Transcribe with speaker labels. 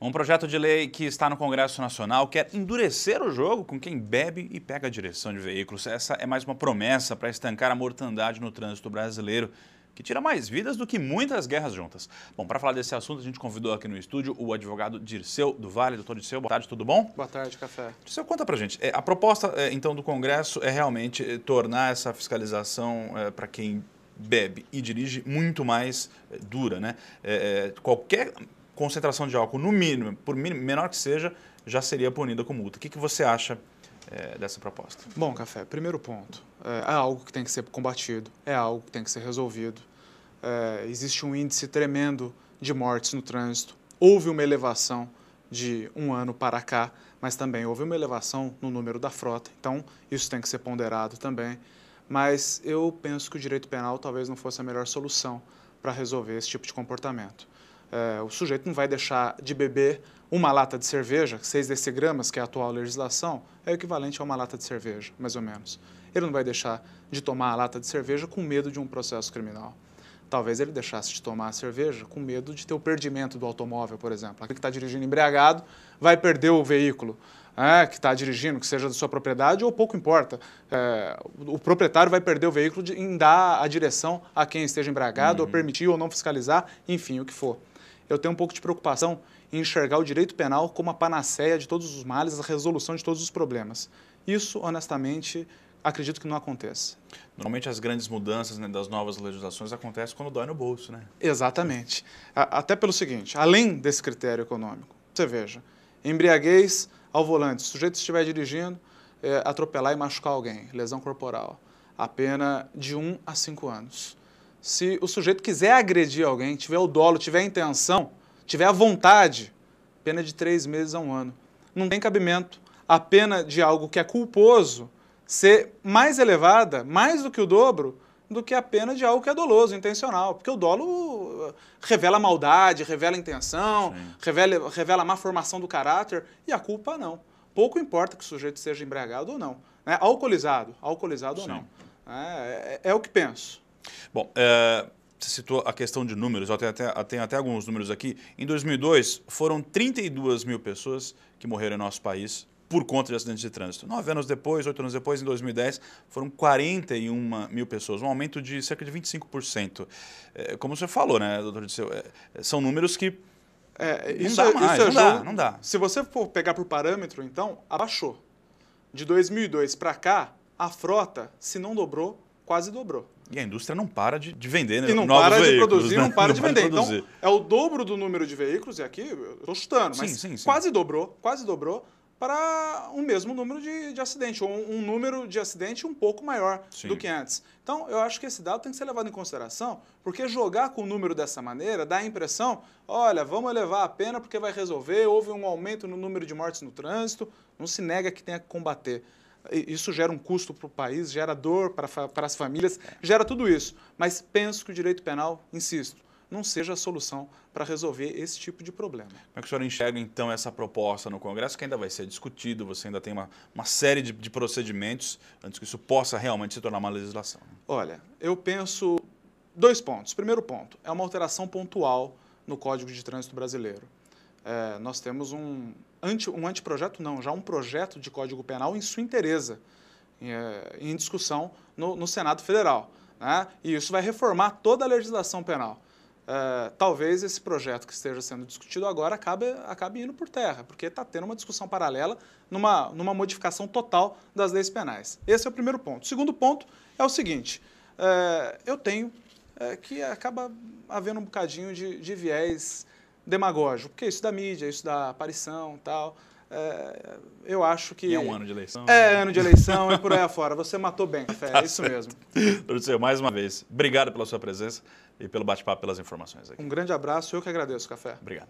Speaker 1: Um projeto de lei que está no Congresso Nacional quer endurecer o jogo com quem bebe e pega a direção de veículos. Essa é mais uma promessa para estancar a mortandade no trânsito brasileiro, que tira mais vidas do que muitas guerras juntas. Bom, para falar desse assunto, a gente convidou aqui no estúdio o advogado Dirceu do Vale. Doutor Dirceu, boa tarde, tudo bom?
Speaker 2: Boa tarde, Café.
Speaker 1: Dirceu, conta pra gente. A proposta, então, do Congresso é realmente tornar essa fiscalização para quem bebe e dirige muito mais dura, né? Qualquer concentração de álcool, no mínimo, por menor que seja, já seria punida com multa. O que você acha dessa proposta?
Speaker 2: Bom, Café, primeiro ponto, é algo que tem que ser combatido, é algo que tem que ser resolvido. Existe um índice tremendo de mortes no trânsito, houve uma elevação de um ano para cá, mas também houve uma elevação no número da frota, então isso tem que ser ponderado também. Mas eu penso que o direito penal talvez não fosse a melhor solução para resolver esse tipo de comportamento. O sujeito não vai deixar de beber uma lata de cerveja, 6 decigramas, que é a atual legislação, é o equivalente a uma lata de cerveja, mais ou menos. Ele não vai deixar de tomar a lata de cerveja com medo de um processo criminal. Talvez ele deixasse de tomar a cerveja com medo de ter o perdimento do automóvel, por exemplo. Aquele que está dirigindo embriagado vai perder o veículo que está dirigindo, que seja da sua propriedade, ou pouco importa. O proprietário vai perder o veículo em dar a direção a quem esteja embriagado, ou permitir ou não fiscalizar, enfim, o que for. Eu tenho um pouco de preocupação em enxergar o direito penal como a panaceia de todos os males, a resolução de todos os problemas. Isso, honestamente, acredito que não aconteça.
Speaker 1: Normalmente as grandes mudanças, né, das novas legislações acontecem quando dói no bolso, né?
Speaker 2: Exatamente. Até pelo seguinte, além desse critério econômico, você veja, embriaguez ao volante, se o sujeito estiver dirigindo, atropelar e machucar alguém, lesão corporal, a pena de 1 a 5 anos. Se o sujeito quiser agredir alguém, tiver o dolo, tiver a intenção, tiver a vontade, pena de 3 meses a 1 ano. Não tem cabimento a pena de algo que é culposo ser mais elevada, mais do que o dobro, do que a pena de algo que é doloso, intencional. Porque o dolo revela maldade, revela intenção, revela má formação do caráter, e a culpa não. Pouco importa que o sujeito seja embriagado ou não, né? Alcoolizado ou não. É o que penso.
Speaker 1: Bom, você citou a questão de números, eu tenho até alguns números aqui. Em 2002, foram 32 mil pessoas que morreram em nosso país por conta de acidentes de trânsito. 9 anos depois, 8 anos depois, em 2010, foram 41 mil pessoas, um aumento de cerca de 25%. Como você falou, né, doutor Dirceu, são números que não dá.
Speaker 2: Se você for pegar por parâmetro, então, abaixou. De 2002 para cá, a frota, se não dobrou, quase dobrou.
Speaker 1: E a indústria não para de vender, né?
Speaker 2: E não para de produzir, não para de vender. Então, é o dobro do número de veículos, e aqui eu estou chutando, mas sim. Quase dobrou para o mesmo número de acidente, ou um número de acidente um pouco maior do que antes. Então, eu acho que esse dado tem que ser levado em consideração, porque jogar com o número dessa maneira dá a impressão, olha, vamos elevar a pena porque vai resolver, houve um aumento no número de mortes no trânsito, não se nega que tenha que combater. Isso gera um custo para o país, gera dor para as famílias, gera tudo isso. Mas penso que o direito penal, insisto, não seja a solução para resolver esse tipo de problema.
Speaker 1: Como é que o senhor enxerga, então, essa proposta no Congresso, que ainda vai ser discutido, você ainda tem uma série de procedimentos antes que isso possa realmente se tornar uma legislação? Olha,
Speaker 2: eu penso 2 pontos. Primeiro ponto, é uma alteração pontual no Código de Trânsito brasileiro. Nós temos um anteprojeto, não, já um projeto de Código Penal em sua inteireza, em discussão no Senado Federal, né? E isso vai reformar toda a legislação penal. Talvez esse projeto que esteja sendo discutido agora acabe indo por terra, porque está tendo uma discussão paralela numa modificação total das leis penais. Esse é o primeiro ponto. O segundo ponto é o seguinte, eu tenho que acaba havendo um bocadinho de viés demagógico, porque isso da mídia, isso da aparição e tal, eu acho que...
Speaker 1: E é um ano de eleição.
Speaker 2: Ano de eleição, é por aí afora. Você matou bem, é isso mesmo.
Speaker 1: Doutor Dirceu, mais uma vez, obrigado pela sua presença e pelo bate-papo, pelas informações aqui.
Speaker 2: Um grande abraço, eu que agradeço, Café.
Speaker 1: Obrigado.